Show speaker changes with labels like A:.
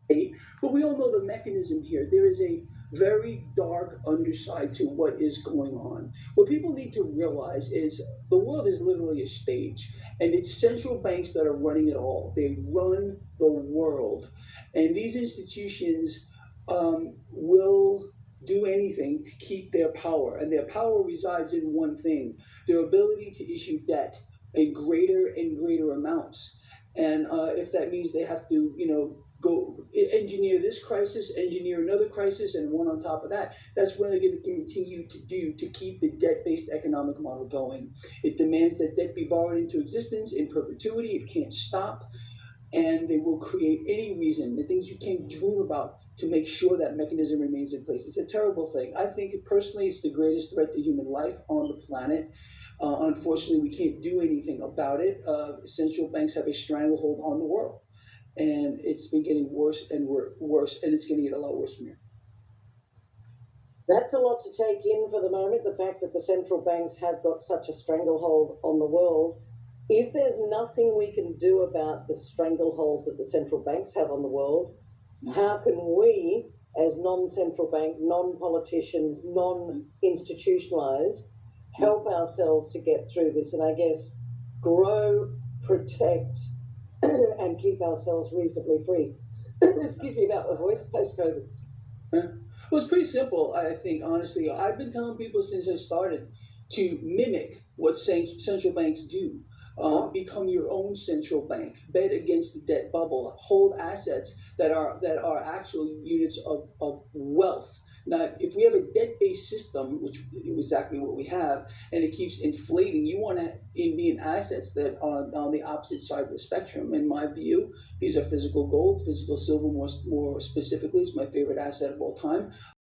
A: But we all know the mechanism here. There is a very dark underside to what is going on. What people need to realize is the world is literally a stage, and it's central banks that are running it all. They run the world, and these institutions will do anything to keep their power, and their power resides in one thing: their ability to issue debt in greater and greater amounts. And if that means they have to, go engineer this crisis, engineer another crisis, and one on top of that, that's what they're going to continue to do to keep the debt-based economic model going. It demands that debt be borrowed into existence in perpetuity. It can't stop, and they will create any reason, the things you can't dream about, to make sure that mechanism remains in place. It's a terrible thing. I think personally it's the greatest threat to human life on the planet. Unfortunately, we can't do anything about it. Central banks have a stranglehold on the world, and it's been getting worse and worse, and it's going to get a lot worse from here.
B: That's a lot to take in for the moment, the fact that the central banks have got such a stranglehold on the world. If there's nothing we can do about the stranglehold that the central banks have on the world, how can we, as non-central bank, non-politicians, non-institutionalized, help ourselves to get through this and I guess grow, protect, and keep ourselves reasonably free? Excuse me about the voice post-COVID.
A: Well, it's pretty simple, I think, honestly. I've been telling people since I started to mimic what central banks do. Become your own central bank. Bet against the debt bubble. Hold assets that are actual units of wealth. Now, if we have a debt-based system, which is exactly what we have, and it keeps inflating, you want to be in assets that are on the opposite side of the spectrum. In my view, these are physical gold, physical silver, more specifically, is my favorite asset of all time.